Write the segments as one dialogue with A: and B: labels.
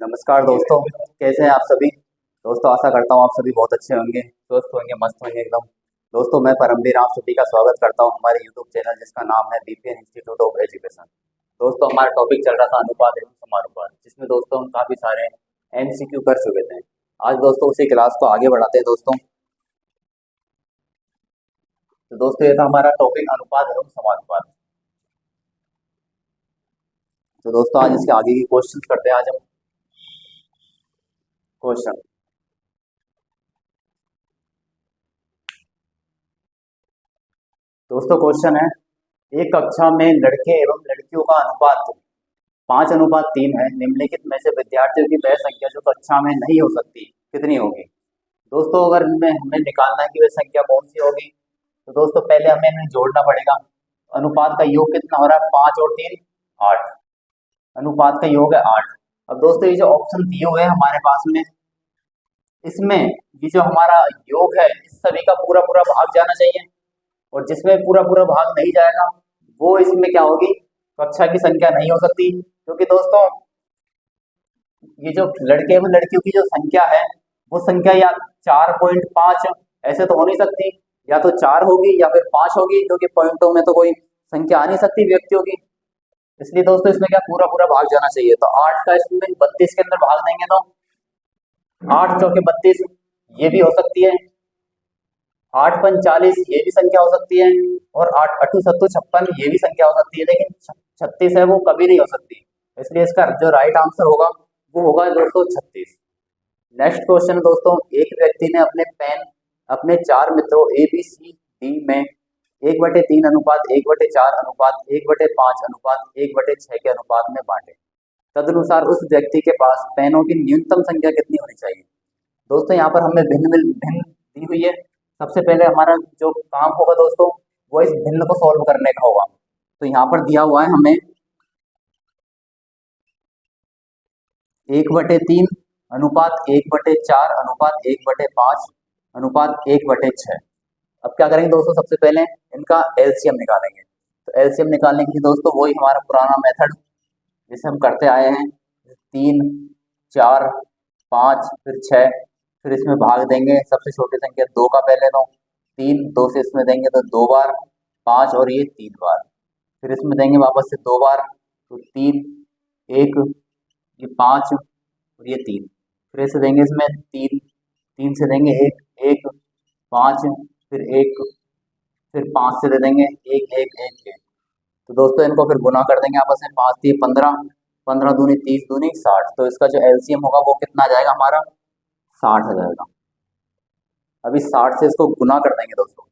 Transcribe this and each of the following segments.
A: नमस्कार दोस्तों। कैसे हैं आप सभी दोस्तों? आशा करता हूँ आप सभी बहुत अच्छे होंगे, स्वस्थ होंगे, मस्त होंगे एकदम। दोस्तों मैं परमवीर आप सभी का स्वागत करता हूँ हमारे यूट्यूब चैनल जिसका नाम है बीपीएन इंस्टीट्यूट ऑफ एजुकेशन। दोस्तों हमारा टॉपिक चल रहा था अनुपात एवं समानुपात, जिसमें दोस्तों हम काफी सारे एमसीक्यू कर चुके थे। आज दोस्तों उसी क्लास को आगे बढ़ाते हैं दोस्तों। तो दोस्तों ये था हमारा टॉपिक अनुपात एवं समानुपात। तो दोस्तों आज इसके आगे की क्वेश्चन करते हैं। आज हम क्वेश्चन दोस्तों क्वेश्चन है, एक कक्षा में लड़के एवं लड़कियों का अनुपात 5:3 है। निम्नलिखित में से विद्यार्थियों की वह संख्या जो कक्षा में नहीं हो सकती कितनी होगी? दोस्तों अगर इनमें हमें निकालना है कि वह संख्या कौन सी होगी, तो दोस्तों पहले हमें इन्हें जोड़ना पड़ेगा। अनुपात का योग कितना हो रहा है? 5 और 3 8। अनुपात का योग है 8। अब दोस्तों ये जो ऑप्शन दिए हुए हैं हमारे पास में, इसमें ये जो हमारा योग है इस सभी का पूरा पूरा भाग जाना चाहिए, और जिसमें पूरा पूरा भाग नहीं जाएगा वो इसमें क्या होगी? कक्षा की संख्या नहीं हो सकती। क्योंकि दोस्तों ये जो लड़के एवं लड़कियों की जो संख्या है वो संख्या या 4.5 ऐसे तो हो नहीं सकती, या तो 4 होगी या फिर 5 होगी, क्योंकि पॉइंटों में तो कोई संख्या आ नहीं सकती व्यक्तियों की। इसलिए दोस्तों इसमें क्या पूरा पूरा भाग जाना चाहिए। तो 8 का इसमें 32 के अंदर भाग देंगे तो 8 चौके 32 ये भी हो सकती है, 8×5 = 40 ये भी संख्या हो सकती है, और 8×8 = 56 ये भी संख्या हो सकती है, लेकिन 36 है वो कभी नहीं हो सकती। इसलिए इसका जो राइट आंसर होगा वो होगा दोस्तों 36। नेक्स्ट क्वेश्चन दोस्तों, एक व्यक्ति ने अपने पेन अपने 4 मित्रों ए बी सी डी में 1/3 अनुपात 1/4 अनुपात 1/5 अनुपात 1/6 के अनुपात में बांटे। तदनुसार उस व्यक्ति के पास पेनों की न्यूनतम संख्या कितनी होनी चाहिए? दोस्तों यहाँ पर हमें भिन्न भिन्न दी हुई है। सबसे पहले हमारा जो काम होगा दोस्तों वो इस भिन्न को सॉल्व करने का होगा। तो यहाँ पर दिया हुआ है हमें 1/3 अनुपात 1/4 अनुपात 1/5 अनुपात 1/6। अब क्या करेंगे दोस्तों, सबसे पहले इनका एलसीएम निकालेंगे। तो एलसीएम निकालने के लिए दोस्तों वही हमारा पुराना मेथड जिसे हम करते आए हैं, 3 4 5 फिर 6, फिर इसमें भाग देंगे। सबसे छोटी संख्या 2 का पहले तो 3 2 से इसमें देंगे तो 2 बार 5 और ये 3 बार, फिर इसमें देंगे वापस से 2 बार तो 3 1 ये 5 और ये 3, फिर ऐसे देंगे इसमें 3 3 से देंगे 1 1 5 फिर 1 फिर 5 से दे देंगे 1 1 1 1। तो दोस्तों इनको फिर गुना कर देंगे आपस में, 5 3 15 15 दूनी 30 दूनी 60। तो इसका जो एलसीएम होगा वो कितना आ जाएगा हमारा? 60 आ जाएगा। अभी 60 से इसको गुना कर देंगे दोस्तों,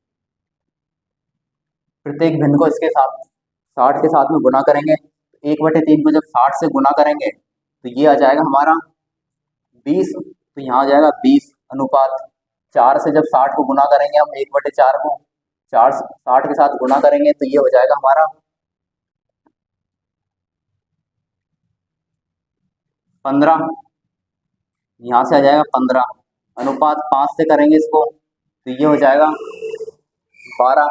A: प्रत्येक भिन्न को इसके साथ 60 के साथ में गुना करेंगे। 1/3 को जब 60 से गुना करेंगे तो ये आ जाएगा हमारा 20। तो यहाँ आ जाएगा 20 अनुपात 4 से जब 60 को गुना करेंगे हम 1/4 को 4 60 के साथ गुना करेंगे तो ये हो जाएगा हमारा 15। यहाँ से आ जाएगा 15 अनुपात 5 से करेंगे इसको तो ये हो जाएगा 12।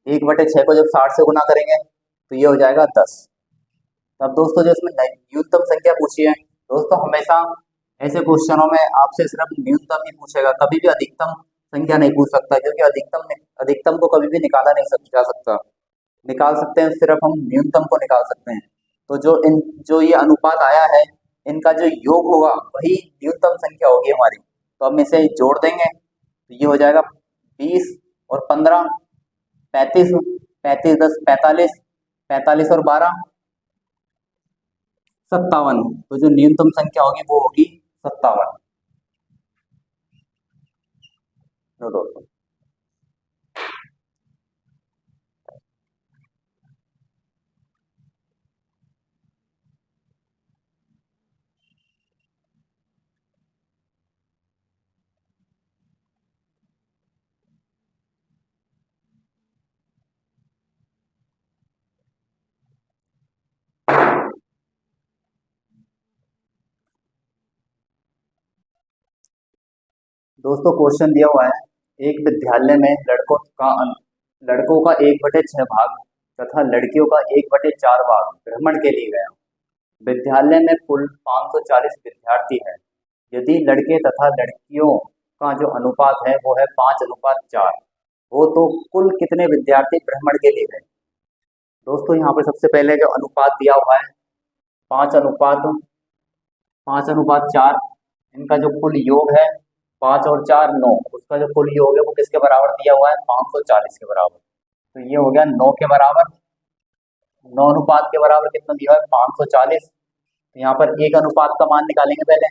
A: 1/6 को जब 60 से गुना करेंगे तो ये हो जाएगा 10। तब दोस्तों जो इसमें न्यूनतम संख्या पूछी है, दोस्तों हमेशा ऐसे क्वेश्चनों में आपसे सिर्फ न्यूनतम ही पूछेगा, कभी भी अधिकतम संख्या नहीं पूछ सकता, क्योंकि अधिकतम को कभी भी निकाला नहीं जा सकता। निकाल सकते हैं सिर्फ हम न्यूनतम को निकाल सकते हैं। तो जो ये अनुपात आया है इनका जो योग होगा वही न्यूनतम संख्या होगी हमारी। तो हम इसे जोड़ देंगे तो ये हो जाएगा 20 और 15 35 35 10 45 45 और 12 57। तो जो न्यूनतम संख्या होगी वो होगी 57। दोस्तों दोस्तों क्वेश्चन दिया हुआ है, एक विद्यालय में लड़कों का 1/6 भाग तथा लड़कियों का 1/4 भाग भ्रमण के लिए गया। विद्यालय में कुल 540 विद्यार्थी हैं। यदि लड़के तथा लड़कियों का जो अनुपात है वो है 5:4, हो तो कुल कितने विद्यार्थी भ्रमण के लिए गए। दोस्तों यहाँ पर सबसे पहले जो अनुपात दिया हुआ है 5:4, इनका जो कुल योग है 5 और 4 9, उसका जो कुल योग है वो किसके बराबर दिया हुआ है 540 के बराबर। तो ये हो गया 9 के बराबर, 9 अनुपात के बराबर कितना दिया है 540। तो यहाँ पर एक अनुपात का मान निकालेंगे पहले।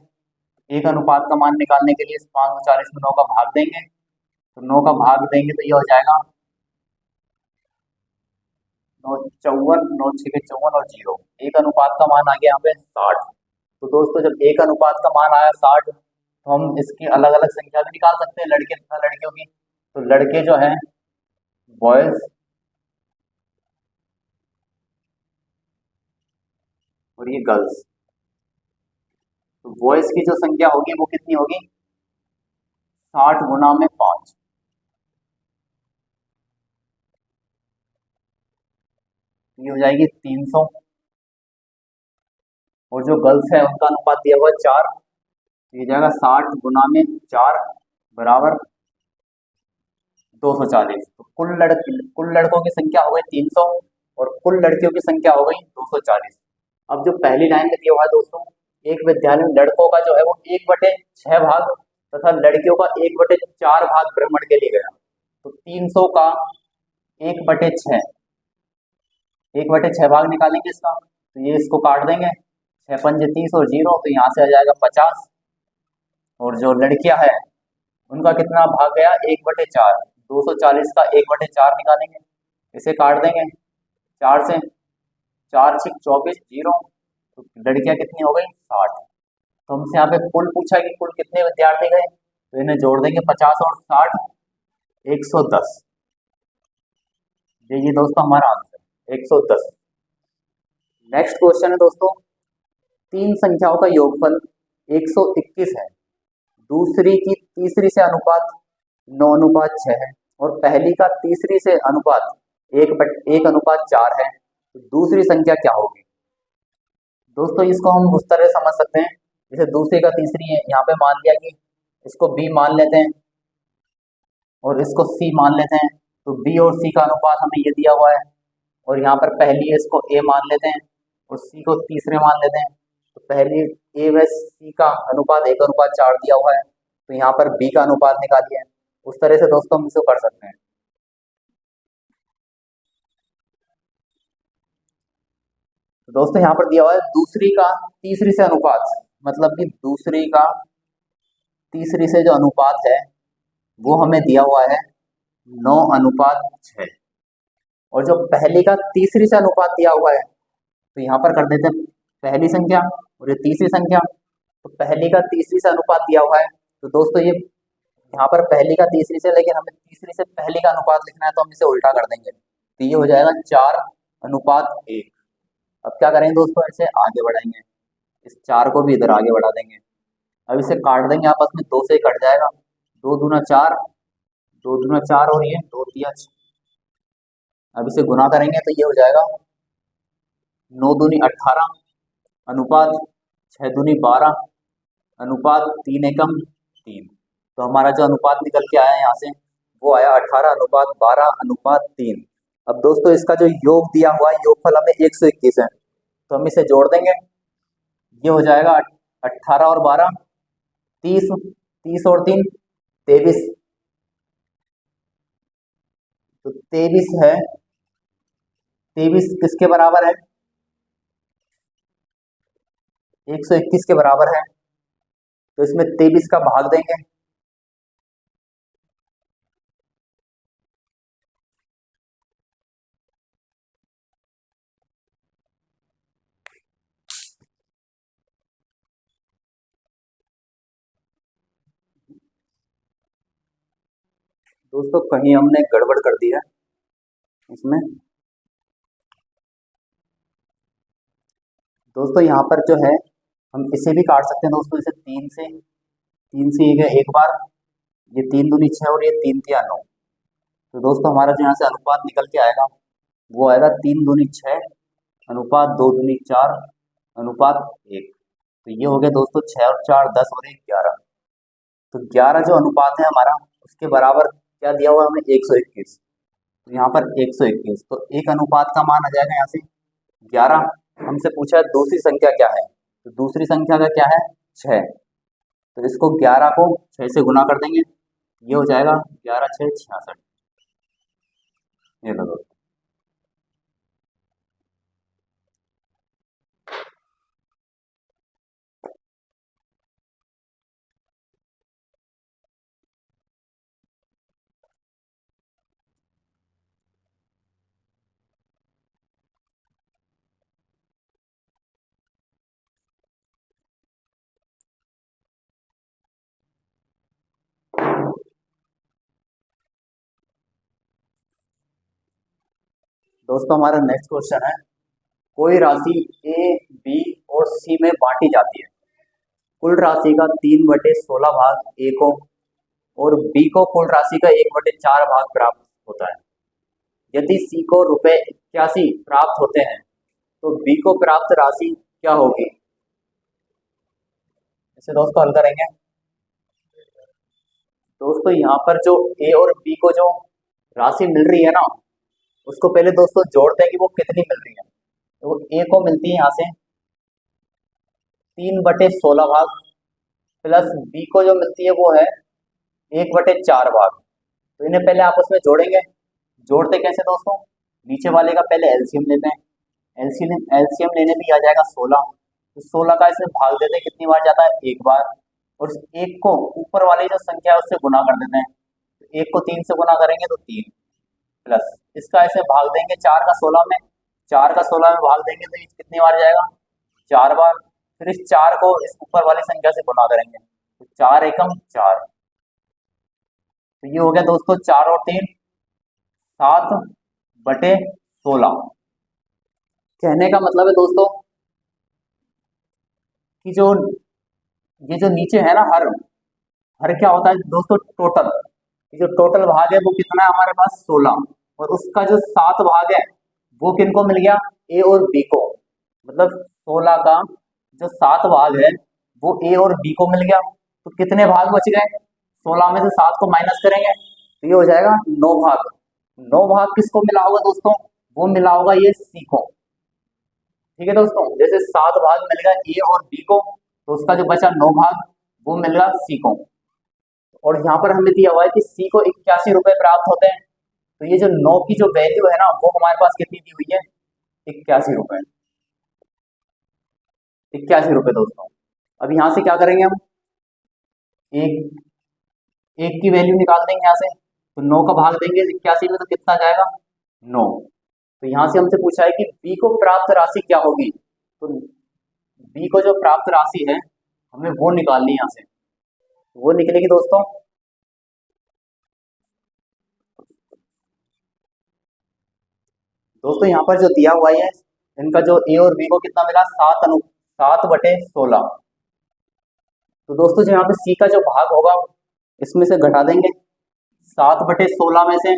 A: एक अनुपात का मान निकालने के लिए 540 में 9 का भाग देंगे, तो 9 का भाग देंगे तो ये हो जाएगा 9 54, 9 6 54 और 0। एक अनुपात का मान आ गया यहाँ पे 60। तो दोस्तों जब एक अनुपात का मान आया 60, तो हम इसकी अलग अलग संख्या भी निकाल सकते हैं लड़के तथा लड़कियों की। तो लड़के जो है बॉयज और ये गर्ल्स, तो बॉयज की जो संख्या होगी वो कितनी होगी 60 गुना में 5, ये हो जाएगी 300। और जो गर्ल्स है उनका अनुपात दिया हुआ है 4, तो ये जाएगा 60 गुना में 4 बराबर 240। तो कुल लड़कों की संख्या हो गई 300 और कुल लड़कियों की संख्या हो गई 240। अब जो पहली लाइन में दिया हुआ है दोस्तों, एक विद्यालय में लड़कों का जो है वो 1/6 भाग तथा लड़कियों का 1/4 भाग भ्रमण के लिए गया। तो 300 का 1/6, 1/6 भाग निकालेंगे इसका, तो ये इसको काट देंगे, 6 पंजे 30 और 0, तो यहाँ से आ जाएगा 50। और जो लड़कियां है उनका कितना भाग गया 1/4, 240 का 1/4 निकालेंगे, इसे काट देंगे 4 से, 4 6 24 0, तो लड़कियां कितनी हो गई 60। तो हमसे यहाँ पे कुल पूछा कि कुल कितने विद्यार्थी गए, तो इन्हें जोड़ देंगे 50 और 60, 110। ये दोस्तों हमारा आंसर 110। नेक्स्ट क्वेश्चन है दोस्तों, तीन संख्याओं का योगफल 121 है, दूसरी की तीसरी से अनुपात 9:6 है और पहली का तीसरी से अनुपात 1:4 है, तो दूसरी संख्या क्या होगी। दोस्तों इसको हम उस तरह समझ सकते हैं, जैसे दूसरी का तीसरी है, यहाँ पे मान लिया कि इसको b मान लेते हैं और इसको c मान लेते हैं, तो b और c का अनुपात हमें ये दिया हुआ है, और यहाँ पर पहली है इसको a मान लेते हैं और c को तीसरे मान लेते हैं, तो पहली a व c का अनुपात 1:4 दिया हुआ है, तो यहाँ पर b का अनुपात निकालिए। उस तरह से दोस्तों हम इसको कर सकते हैं। तो दोस्तों यहाँ पर दिया हुआ है दूसरी का तीसरी से अनुपात, मतलब कि दूसरी का तीसरी से जो अनुपात है वो हमें दिया हुआ है 9:6, और जो पहली का तीसरी से अनुपात दिया हुआ है, तो यहाँ पर कर देते हैं पहली संख्या और ये तीसरी संख्या। तो पहली का तीसरी से अनुपात दिया हुआ है, तो दोस्तों ये यहाँ पर पहली का तीसरी से, लेकिन हमें तीसरी से पहली का अनुपात लिखना है, तो हम इसे उल्टा कर देंगे, तो ये हो जाएगा 4:1। अब क्या करेंगे दोस्तों, इसे आगे बढ़ाएंगे, इस 4 को भी इधर आगे बढ़ा देंगे। अब इसे काट देंगे आपस में, 2 से ही कट जाएगा, 2 दूना 4, 2 दूना 4 और ये 2 तिया 6। अब इसे गुना करेंगे तो ये हो जाएगा 9 दूनी 18 अनुपात 6 दूनी 12 अनुपात 3 एकम 3। तो हमारा जो अनुपात निकल के आया यहाँ से वो आया 18:12:3। अब दोस्तों इसका जो योग दिया हुआ है, योगफल हमें 121 है, तो हम इसे जोड़ देंगे, ये हो जाएगा 18 और 12 30, 30 और 3 23, तो 23 है, 23 किसके बराबर है 121 के बराबर है, तो इसमें 23 का भाग देंगे, दोस्तों कहीं हमने गड़बड़ कर दी है इसमें। दोस्तों यहाँ पर जो है हम इसे भी काट सकते हैं दोस्तों, इसे 3 से ये एक बार, ये 3 दूनी 6 और ये 3 तिया 9। तो दोस्तों हमारा जो यहाँ से अनुपात निकल के आएगा वो आएगा 3 दूनी 6 अनुपात 2 दूनी 4 अनुपात 1। तो ये हो गया दोस्तों 6 और 4 10 और 1 11। तो 11 जो अनुपात है हमारा उसके बराबर क्या दिया हुआ है हमें 121। तो यहाँ पर 121 तो एक अनुपात का मान आ जाएगा यहाँ से 11। हमसे पूछा है दूसरी संख्या क्या है, तो दूसरी संख्या का क्या है 6। तो इसको 11 को 6 से गुना कर देंगे, ये हो जाएगा 11 6 66। ये लो दोस्तों। दोस्तों हमारा नेक्स्ट क्वेश्चन है, कोई राशि ए बी और सी में बांटी जाती है। कुल राशि का 3/16 भाग ए को और बी को कुल राशि का 1/4 भाग प्राप्त होता है। यदि सी को ₹81 प्राप्त होते हैं तो बी को प्राप्त राशि क्या होगी। इसे दोस्तों हल करेंगे। दोस्तों यहाँ पर जो ए और बी को जो राशि मिल रही है ना, उसको पहले दोस्तों जोड़ते हैं कि वो कितनी मिल रही है। तो ए को मिलती है यहाँ से 3/16 भाग प्लस बी को जो मिलती है वो है 1/4 भाग। तो इन्हें पहले आपस में जोड़ेंगे। जोड़ते कैसे दोस्तों, नीचे वाले का पहले एलसीएम लेते हैं। एलसीएम लेने पे आ जाएगा 16। तो 16 का इसमें भाग देते हैं, कितनी बार जाता है एक बार, और उस एक को ऊपर वाली जो संख्या है उससे गुना कर देते हैं। तो एक को 3 से गुना करेंगे तो 3 प्लस इसका ऐसे भाग देंगे 4 का 16 में, 4 का 16 में भाग देंगे तो ये कितनी बार जाएगा 4 बार। फिर इस 4 को इस ऊपर वाली संख्या से गुना करेंगे तो 4 एकम 4। तो ये हो गया दोस्तों 4 और 3 7/16। कहने का मतलब है दोस्तों कि जो ये जो नीचे है ना हर हर क्या होता है दोस्तों टोटल। ये जो टोटल भाग है वो कितना है हमारे पास 16, और उसका जो 7 भाग है वो किनको मिल गया ए और बी को। मतलब 16 का जो 7 भाग है वो ए और बी को मिल गया। तो कितने भाग बच गए, 16 में से 7 को माइनस करेंगे तो ये हो जाएगा 9 भाग। 9 भाग किसको मिला होगा दोस्तों, वो मिला होगा ये सी को। ठीक है दोस्तों, जैसे 7 भाग मिल गया ए और बी को तो उसका जो बचा 9 भाग वो मिल गया सी को। और यहाँ पर हमें दिया हुआ है कि सी को 81 रुपए प्राप्त होते हैं। तो ये जो 9 की जो वैल्यू है ना वो हमारे पास कितनी दी हुई है 81 रुपए। 81 रुपए दोस्तों। अब यहाँ से क्या करेंगे हम, एक एक की वैल्यू निकाल देंगे यहाँ से। तो 9 का भाग देंगे 81 में तो कितना जाएगा 9। तो यहाँ से हमसे पूछा है कि बी को प्राप्त राशि क्या होगी। तो बी को जो प्राप्त राशि है हमें वो निकालनी है यहाँ से। वो निकलेगी दोस्तों दोस्तों यहाँ पर जो दिया हुआ है इनका जो ए और बी को कितना मिला 7/16। तो दोस्तों जो यहाँ पे सी का जो भाग होगा इसमें से घटा देंगे 7/16 में से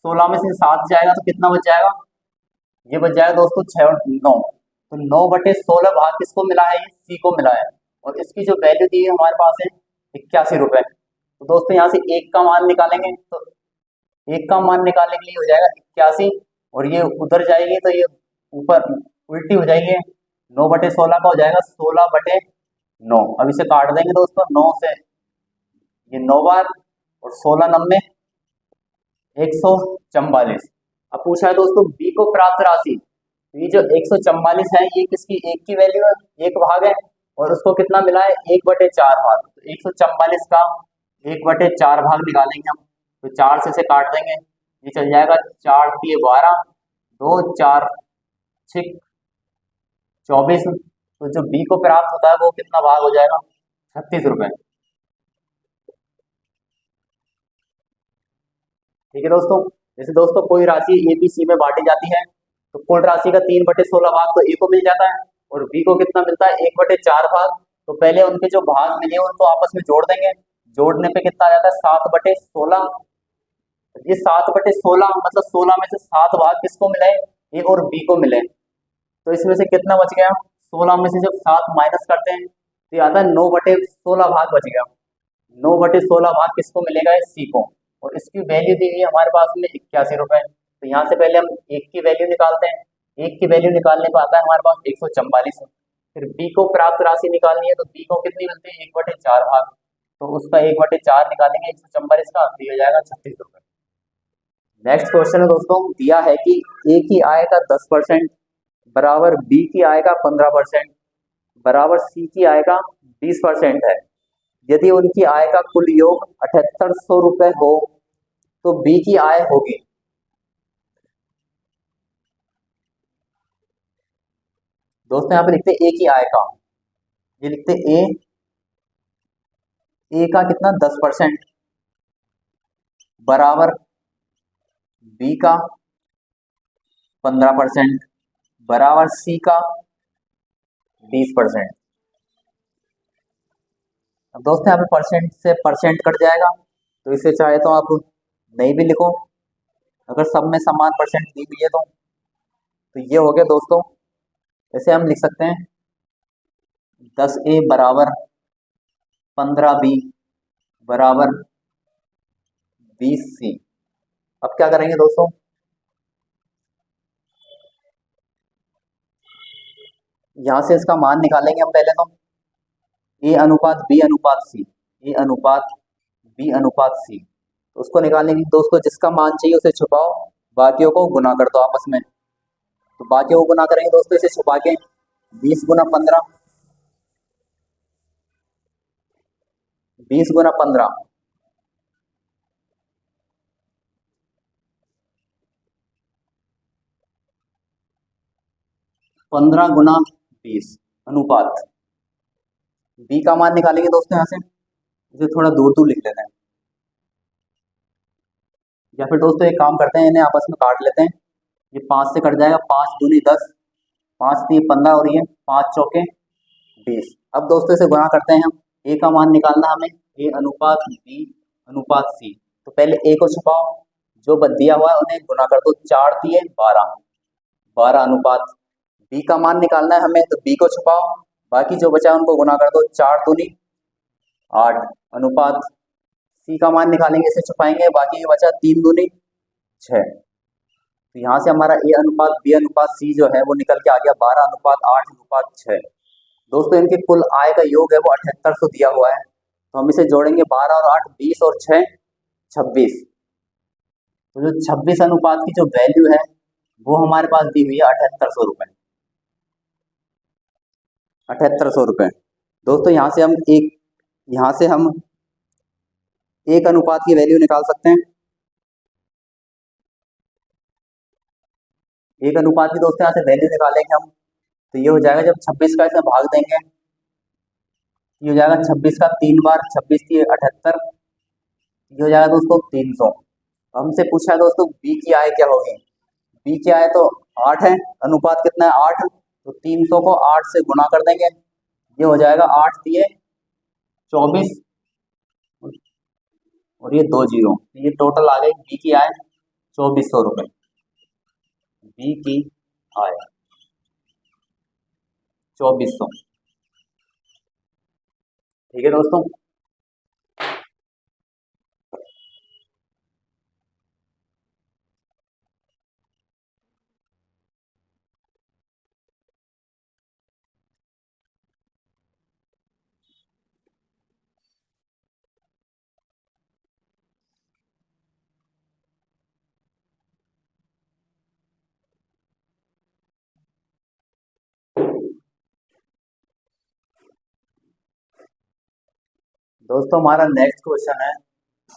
A: 16 में से 7 जाएगा तो कितना बच जाएगा, ये बच जाएगा दोस्तों 6 और 9। तो 9/16 भाग किसको मिला है, ये सी को मिला है। और इसकी जो वैल्यू दी है हमारे पास है 81 रुपए। तो दोस्तों यहाँ से एक का मान निकालेंगे तो एक का मान निकालने के लिए हो जाएगा 81, और ये उधर जाएगी तो ये ऊपर उल्टी हो जाएगी। 9/16 का हो जाएगा 16/9। अब इसे काट देंगे दोस्तों 9 से, ये 9 बार और 16 9 144। अब पूछा है दोस्तों बी को प्राप्त राशि। तो ये जो 144 है ये किसकी, एक की वैल्यू है, एक भाग है, और उसको कितना मिला है 1/4 भाग। तो 144 का 1/4 भाग निकालेंगे हम। तो 4 से काट देंगे, ये चल जाएगा 4 3 12 2 4 6 24। तो जो बी को प्राप्त होता है वो कितना भाग हो जाएगा 36 रुपए। ठीक है दोस्तों, जैसे दोस्तों कोई राशि ए बी सी में बांटी जाती है तो कुल राशि का 3/16 भाग तो ए को मिल जाता है और बी को कितना मिलता है 1/4 भाग। तो पहले उनके जो भाग मिले उनको आपस में जोड़ देंगे, जोड़ने पे कितना आ जाता है 7/16। ये 7/16 मतलब 16 में से 7 भाग किसको मिले, ए और बी को मिले। तो इसमें से कितना बच गया 16 में से जब 7 माइनस करते हैं तो ये आता है 9/16 भाग बच गया। 9/16 भाग किसको मिलेगा? सी को। और इसकी वैल्यू दी हुई है हमारे पास में 81 रुपए। तो यहाँ से पहले हम एक की वैल्यू निकालते हैं। एक की वैल्यू निकालने पर आता है हमारे पास 144। फिर बी को प्राप्त राशि निकालनी है तो बी को कितनी मिलती है? 1/4 भाग। तो उसका 1/4 निकालेंगे 144 का, तो ये हो जाएगा 36 रुपए। नेक्स्ट क्वेश्चन है दोस्तों, दिया है कि ए की आय का 10% बराबर बी की आय का 15% बराबर सी की आय का 20% है। यदि उनकी आय का कुल योग 7800 रुपए हो तो बी की आय होगी। दोस्तों यहाँ पे लिखते ए की आय का, ये लिखते ए का कितना? 10% बराबर बी का 15% बराबर सी का 20%। अब दोस्तों यहाँ पे परसेंट से परसेंट कट जाएगा, तो इसे चाहे तो आप नहीं भी लिखो, अगर सब में समान परसेंट दी हुई है तो ये हो गया दोस्तों। ऐसे हम लिख सकते हैं 10A बराबर 15B बराबर 20C। अब क्या करेंगे दोस्तों? यहां से इसका मान निकालेंगे हम पहले तो। ए अनुपात बी अनुपात सी, ए अनुपात बी अनुपात सी, तो उसको निकालने के लिए दोस्तों जिसका मान चाहिए उसे छुपाओ, बाकियों को गुना कर दो आपस में। तो बाकियों को गुना करेंगे दोस्तों इसे छुपा के। 20 गुना 15, 20 गुना 15, 15 गुना 20 अनुपात बी का मान निकालेंगे दोस्तों। यहाँ से इसे थोड़ा दूर दूर लिख लेते हैं, या फिर दोस्तों एक काम करते हैं, इन्हें आपस में काट लेते हैं। ये 5 से कट जाएगा, 5 दूनी 10, 5 3 15 और ये 5 चौके 20। अब दोस्तों इसे गुणा करते हैं हम। ए का मान निकालना हमें, ए अनुपात बी अनुपात सी। तो पहले ए को छुपाओ, जो दिया हुआ है उन्हें गुना कर दो। 4 दिए 12, 12 अनुपात बी का मान निकालना है हमें, तो बी को छुपाओ, बाकी जो बचा है उनको गुना कर दो। 4 दूनी 8 अनुपात सी का मान निकालेंगे, इसे छुपाएंगे, बाकी बचा 3 दूनी 6। तो यहाँ से हमारा ए अनुपात बी अनुपात सी जो है वो निकल के आ गया 12 अनुपात 8 अनुपात 6। दोस्तों इनके कुल आय का योग है वो 7800 दिया हुआ है, तो हम इसे जोड़ेंगे 12 और 8 20 और 6 26। तो जो 26 अनुपात की जो वैल्यू है वो हमारे पास दी हुई है 7800 रुपए, 7800 रुपए। दोस्तों यहाँ से हम एक अनुपात की वैल्यू निकाल सकते हैं। एक अनुपात की दोस्तों यहाँ से वैल्यू निकालेंगे हम, तो ये हो जाएगा, जब 26 का इसमें भाग देंगे, ये हो जाएगा 26 का 3 बार, 26 की 78, ये हो जाएगा दोस्तों 300। हमसे पूछा है दोस्तों बी की आय क्या होगी। बी की आय तो 8 है, अनुपात कितना है 8, तो 300 को 8 से गुणा कर देंगे, ये हो जाएगा 8 दिए 24 और ये 2 जीरो, ये टोटल आ गई बी की आय 2400 रुपए। बी की आय 2400। ठीक है दोस्तों। दोस्तों हमारा नेक्स्ट क्वेश्चन है,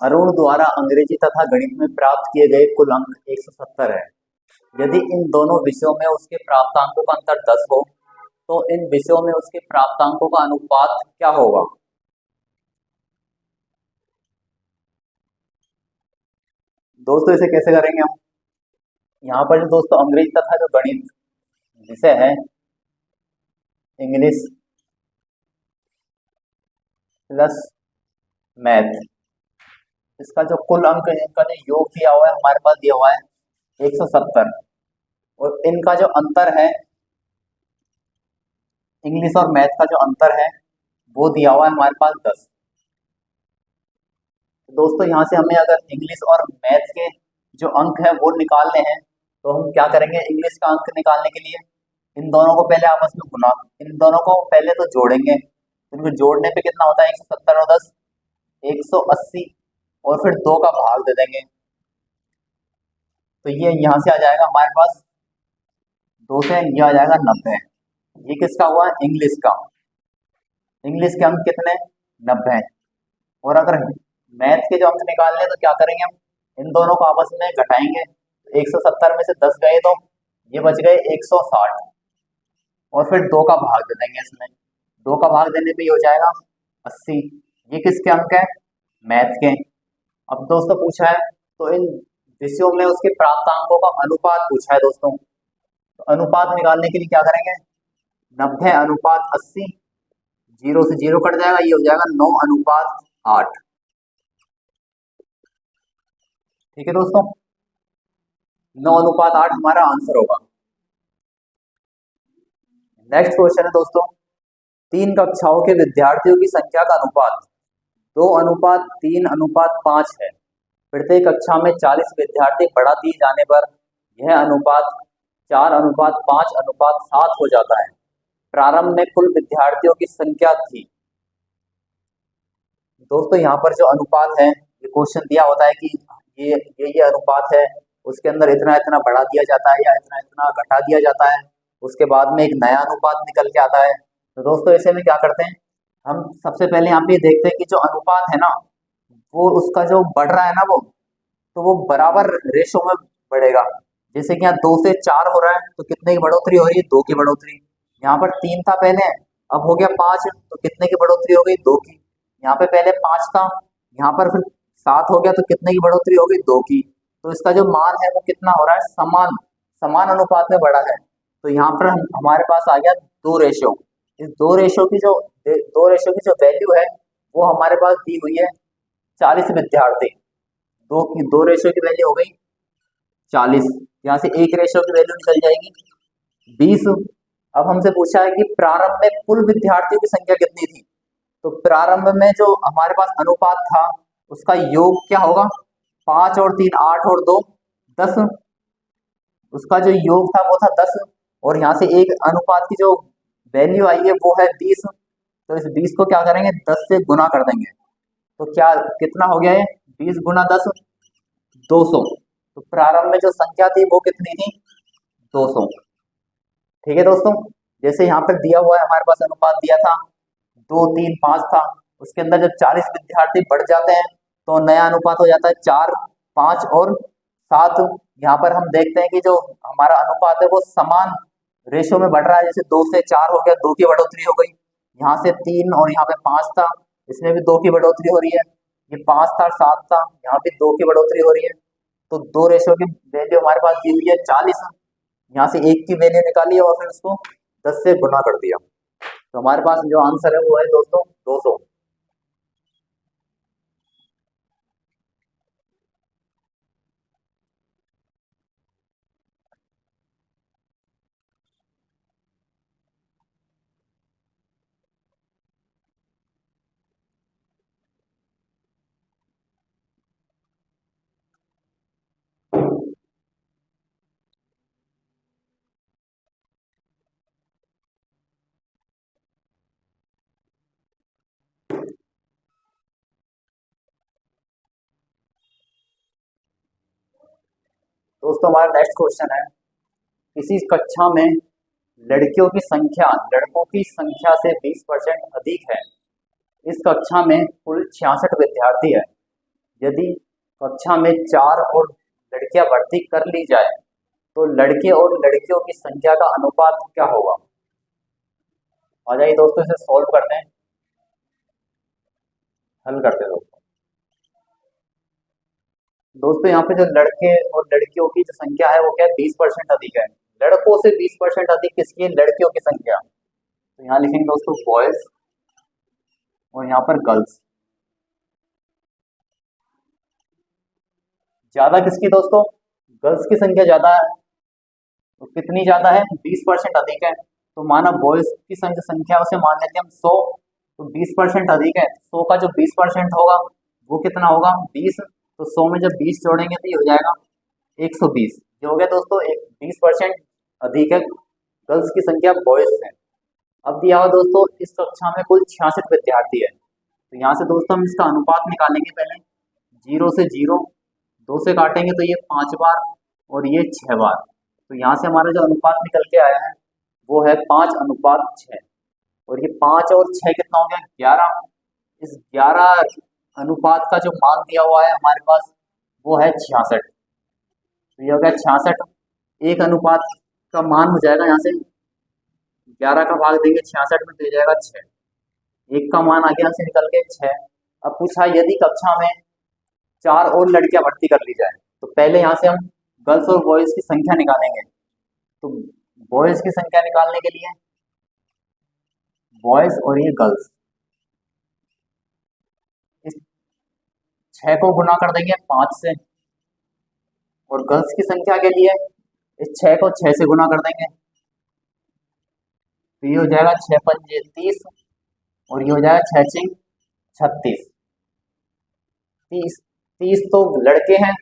A: अरुण द्वारा अंग्रेजी तथा गणित में प्राप्त किए गए कुल अंक 170 है। यदि इन दोनों विषयों में उसके प्राप्तांकों का अंतर 10 हो तो इन विषयों में उसके प्राप्तांकों का अनुपात क्या होगा? दोस्तों इसे कैसे करेंगे हम? यहाँ पर जो दोस्तों अंग्रेजी तथा जो गणित विषय है, इंग्लिश प्लस मैथ, इसका जो कुल अंक है, इनका जो योग दिया हुआ है हमारे पास दिया हुआ है 170, और इनका जो अंतर है इंग्लिश और मैथ का जो अंतर है वो दिया हुआ है हमारे पास 10। दोस्तों यहाँ से हमें अगर इंग्लिश और मैथ के जो अंक है वो निकालने हैं तो हम क्या करेंगे, इंग्लिश का अंक निकालने के लिए इन दोनों को पहले आपस में गुना, इन दोनों को पहले तो जोड़ेंगे। इनको जोड़ने पे कितना होता है, 170 और 10 180, और फिर 2 का भाग दे देंगे। तो ये यहाँ से आ जाएगा हमारे पास 2 से ये आ जाएगा 90। ये किसका हुआ, इंग्लिश का। इंग्लिश के अंक कितने, 90। और अगर मैथ के जो अंक निकालने तो क्या करेंगे, हम इन दोनों को आपस में घटाएंगे। 170 में से 10 गए तो ये बच गए 160, और फिर 2 का भाग दे देंगे इसमें। 2 का भाग देने पे ये हो जाएगा 80। ये किसके अंक है, मैथ के। अब दोस्तों पूछा है तो इन विषयों में उसके प्राप्तांकों का अनुपात पूछा है दोस्तों। तो अनुपात निकालने के लिए क्या करेंगे, 90:80, 0 से 0 कट जाएगा, ये हो जाएगा 9:8। ठीक है दोस्तों, 9:8 हमारा आंसर होगा। नेक्स्ट क्वेश्चन है दोस्तों, 3 कक्षाओं के विद्यार्थियों की संख्या का अनुपात 2:3:5 है। प्रत्येक कक्षा में 40 विद्यार्थी बढ़ा दिए जाने पर यह अनुपात 4:5:7 हो जाता है। प्रारंभ में कुल विद्यार्थियों की संख्या थी। दोस्तों यहाँ पर जो अनुपात है, ये क्वेश्चन दिया होता है कि ये अनुपात है, उसके अंदर इतना इतना बढ़ा दिया जाता है या इतना इतना घटा दिया जाता है, उसके बाद में एक नया अनुपात निकल के आता है। तो दोस्तों ऐसे में क्या करते हैं, हम सबसे पहले यहाँ पे देखते हैं कि जो अनुपात है ना, वो उसका जो बढ़ रहा है ना वो बराबर रेशो में बढ़ेगा। जैसे कि यहाँ 2 से 4 हो रहा है तो कितने की बढ़ोतरी हो रही है, 2 की बढ़ोतरी। यहाँ पर 3 था पहले, अब हो गया 5, तो कितने की बढ़ोतरी हो गई, 2 की। यहाँ पे पहले 5 था, यहाँ पर फिर 7 हो गया तो कितने की बढ़ोतरी हो गई, 2 की। तो इसका जो मान है वो कितना हो रहा है, समान समान अनुपात में बढ़ा है। तो यहाँ पर हमारे पास आ गया 2 रेशो। इस 2 रेशो की जो वैल्यू है वो हमारे पास दी हुई है 40 विद्यार्थी। 2 रेशो की वैल्यू हो गई 40, यहाँ से 1 रेशो की वैल्यू निकल जाएगी 20। अब हमसे पूछा है कि प्रारंभ में कुल विद्यार्थियों की संख्या कितनी थी। तो प्रारंभ में जो हमारे पास अनुपात था उसका योग क्या होगा, 5 और 3 8 और 2 10। उसका जो योग था वो था 10, और यहाँ से एक अनुपात की जो वैल्यू आई है वो है 20। तो इस 20 को क्या करेंगे, 10 से गुना कर देंगे। तो क्या कितना हो गया है, 20 गुना 10 200। तो प्रारंभ में जो संख्या थी वो कितनी थी, 200। ठीक है दोस्तों, जैसे यहाँ पर दिया हुआ है हमारे पास अनुपात दिया था 2 3 5 था, उसके अंदर जब 40 विद्यार्थी बढ़ जाते हैं तो नया अनुपात हो जाता है 4 5 और 7। यहाँ पर हम देखते हैं कि जो हमारा अनुपात है वो समान रेशो में बढ़ रहा है। जैसे 2 से 4 हो गया, 2 की बढ़ोतरी हो गई। यहाँ से 3 और यहाँ पे 5 था, इसमें भी 2 की बढ़ोतरी हो रही है। ये 5 था 7 था, यहाँ भी 2 की बढ़ोतरी हो रही है। तो 2 रेशो की वैल्यू हमारे पास दी हुई है 40। यहाँ से 1 की वैल्यू निकाली और फिर उसको 10 से गुना कर दिया। तो हमारे पास जो आंसर है वो है दोस्तों 200। दोस्तों हमारा नेक्स्ट क्वेश्चन है, किसी कक्षा में लड़कियों की संख्या लड़कों की संख्या से 20% अधिक है। इस कक्षा में कुल 66 विद्यार्थी है। यदि कक्षा में 4 और लड़कियां भर्ती कर ली जाए तो लड़के और लड़कियों की संख्या का अनुपात क्या होगा। आ जाइए दोस्तों इसे सॉल्व करते हैं, हल करते हैं दोस्तों। दोस्तों यहाँ पे जो लड़के और लड़कियों की जो संख्या है वो क्या है, 20% अधिक है। लड़कों से 20% अधिक किसकी है, लड़कियों की संख्या। तो यहाँ लिखेंगे दोस्तों बॉयज और यहाँ पर गर्ल्स। ज्यादा किसकी दोस्तों, गर्ल्स की संख्या ज्यादा है। तो कितनी ज्यादा है, 20% अधिक है। तो माना बॉयज की संख्या उसे मान लेते हैं हम 100, तो 20% अधिक है। 100 का जो 20% होगा वो कितना होगा 20, तो 100 में जब 20 जोड़ेंगे तो ये हो जाएगा 120। जो हो गया दोस्तों, एक 20% अधिक है गर्ल्स की संख्या बॉयज से। अब दिया हुआ दोस्तों इस कक्षा में कुल 66 विद्यार्थी है, तो यहाँ से दोस्तों हम इसका अनुपात निकालेंगे। पहले 0 से 0, 2 से काटेंगे तो ये 5 बार और ये 6 बार, तो यहाँ से हमारा जो अनुपात निकल के आया है वो है 5:6। और ये 5 और 6 कितना हो गया 11। इस 11 अनुपात का जो मान दिया हुआ है हमारे पास वो है 66। तो ये हो गया 66, एक अनुपात का मान हो जाएगा यहाँ से 11 का भाग देंगे 66 में तो हो जाएगा 6, एक का मान आ गया यहाँ से निकल के 6। अब पूछा यदि कक्षा में 4 और लड़कियां भर्ती कर ली जाए, तो पहले यहाँ से हम गर्ल्स और बॉयज की संख्या निकालेंगे। तो बॉयज की संख्या निकालने के लिए बॉयज और ये गर्ल्स, इस 6 को गुना कर देंगे 5 से, और गर्ल्स की संख्या के लिए इस 6 को 6 से गुना कर देंगे, तो ये हो जाएगा 6 पंजे 30 और ये हो जाएगा 6 चिंग 36। 30 तो लड़के हैं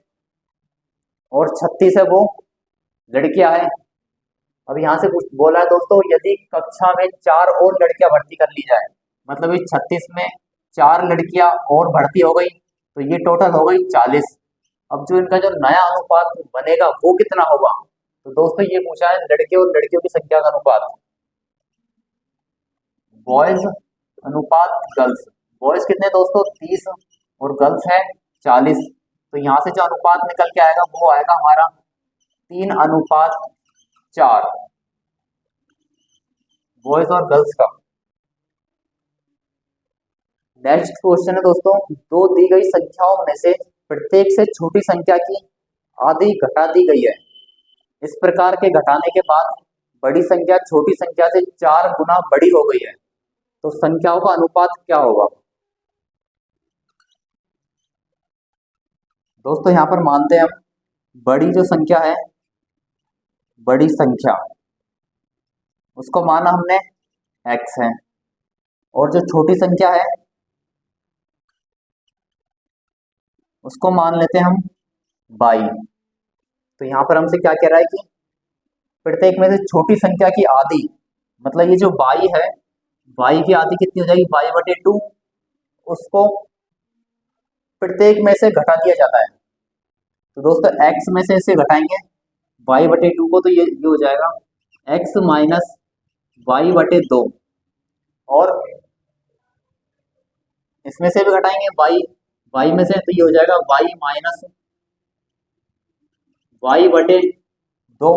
A: और 36 है वो लड़कियां हैं। अब यहाँ से कुछ बोला है दोस्तों यदि कक्षा में 4 और लड़कियां भर्ती कर ली जाए, मतलब इस 36 में 4 लड़कियां और भर्ती हो गई तो ये टोटल हो गई 40। अब जो इनका जो नया अनुपात बनेगा वो कितना होगा, तो दोस्तों ये पूछा है लड़के और लड़कियों की संख्या का अनुपात, बॉयज अनुपात गर्ल्स। बॉयज कितने दोस्तों 30 और गर्ल्स है 40, तो यहाँ से जो अनुपात निकल के आएगा वो आएगा हमारा 3:4 बॉयज और गर्ल्स का। नेक्स्ट क्वेश्चन है दोस्तों, दो दी गई संख्याओं में से प्रत्येक से छोटी संख्या की आधी घटा दी गई है। इस प्रकार के घटाने के बाद बड़ी संख्या छोटी संख्या से 4 गुना बड़ी हो गई है, तो संख्याओं का अनुपात क्या होगा। दोस्तों यहाँ पर मानते हैं हम बड़ी जो संख्या है, बड़ी संख्या उसको माना हमने x है, और जो छोटी संख्या है उसको मान लेते हैं हम y। तो यहाँ पर हमसे क्या कह रहा है कि प्रत्येक में से छोटी संख्या की आधी, मतलब ये जो y है, y की आधी कितनी हो जाएगी y/2, उसको प्रत्येक में से घटा दिया जाता है। तो दोस्तों x में से इसे घटाएंगे y/2 को, तो ये हो जाएगा x माइनस y/2, और इसमें से भी घटाएंगे y में से, तो ये हो जाएगा y माइनस y/2।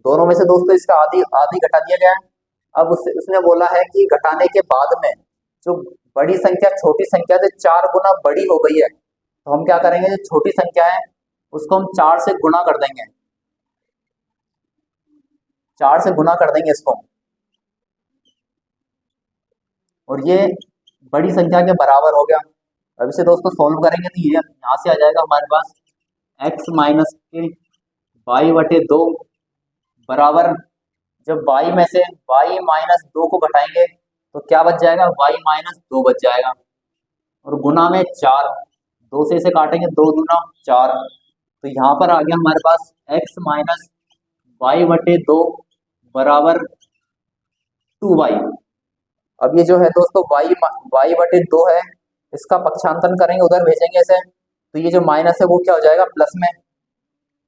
A: दोनों में से दोस्तों इसका आधी आधी घटा दिया गया है। अब उसने बोला है कि घटाने के बाद में जो बड़ी संख्या छोटी संख्या से 4 गुना बड़ी हो गई है, तो हम क्या करेंगे, जो छोटी संख्या है उसको हम 4 से गुना कर देंगे, 4 से गुना कर देंगे इसको, और ये बड़ी संख्या के बराबर हो गया। अब इसे दोस्तों सॉल्व करेंगे तो ये यहाँ से आ जाएगा हमारे पास x माइनस y/2 बराबर, जब y में से y माइनस 2 को घटाएंगे तो क्या बच जाएगा y माइनस 2 बच जाएगा, और गुना में 4, 2 से इसे काटेंगे 2 दूना 4, तो यहाँ पर आ गया हमारे पास x माइनस y/2 बराबर 2y। अब ये जो है दोस्तों y/2 है, इसका पक्षांतरण करेंगे उधर भेजेंगे इसे, तो ये जो माइनस है वो क्या हो जाएगा प्लस में,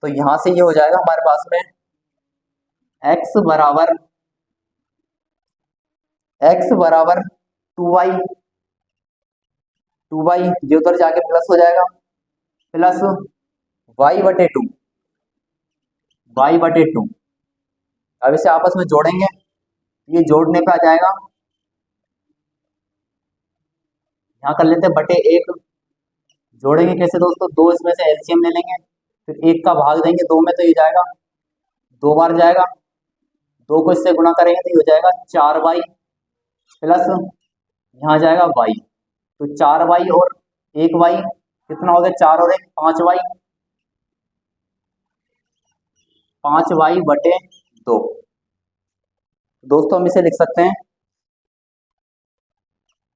A: तो यहाँ से ये हो जाएगा हमारे पास में x बराबर 2y, ये उधर जाके प्लस हो जाएगा, प्लस y/2। अब इसे आपस में जोड़ेंगे, ये जोड़ने पे आ जाएगा, यहाँ कर लेते हैं /1, जोड़ेंगे कैसे दोस्तों, 2 इसमें से एलसीएम ले लेंगे, फिर 1 का भाग देंगे 2 में, तो ये जाएगा 2 बार जाएगा, 2 को इससे गुना करेंगे तो ये हो जाएगा 4y, प्लस यहाँ जाएगा y, तो 4y और 1y कितना हो गया, 4 और 1 5y, 5y/2। दोस्तों हम इसे लिख सकते हैं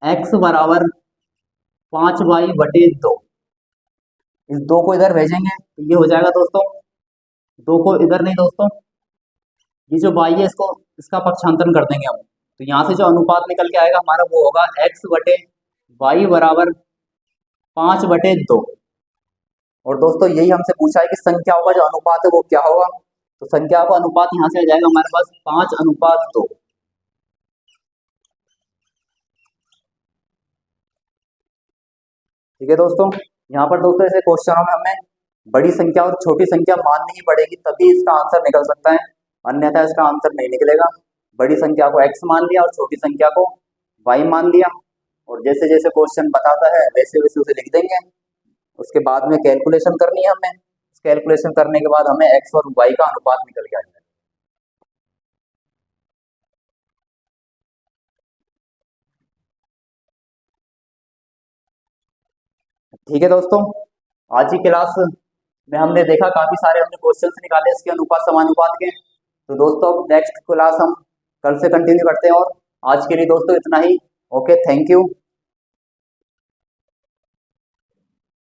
A: x बराबर 5y/2। इस 2 को इधर भेजेंगे तो ये हो जाएगा दोस्तों, 2 को इधर नहीं दोस्तों, ये जो y है इसको, इसका पक्षांतरण कर देंगे हम, तो यहाँ से जो अनुपात निकल के आएगा हमारा वो होगा x/y बराबर 5/2। और दोस्तों यही हमसे पूछा है कि संख्याओं का जो अनुपात है वो क्या होगा, तो संख्याओं का अनुपात यहाँ से आ जाएगा हमारे पास 5:2। ठीक है दोस्तों, यहाँ पर दोस्तों ऐसे क्वेश्चनों में हमें बड़ी संख्या और छोटी संख्या माननी ही पड़ेगी, तभी इसका आंसर निकल सकता है, अन्यथा इसका आंसर नहीं निकलेगा। बड़ी संख्या को x मान लिया और छोटी संख्या को y मान लिया, और जैसे जैसे क्वेश्चन बताता है वैसे वैसे उसे लिख देंगे। उसके बाद में कैलकुलेशन करनी है हमें, कैलकुलेशन करने के बाद हमें x और y का अनुपात निकल के आ जाएगा। ठीक है दोस्तों, आज की क्लास में हमने देखा काफी सारे हमने क्वेश्चंस निकाले इसके अनुपात समानुपात के। तो दोस्तों नेक्स्ट क्लास हम कल से कंटिन्यू करते हैं, और आज के लिए दोस्तों इतना ही। Okay, thank you.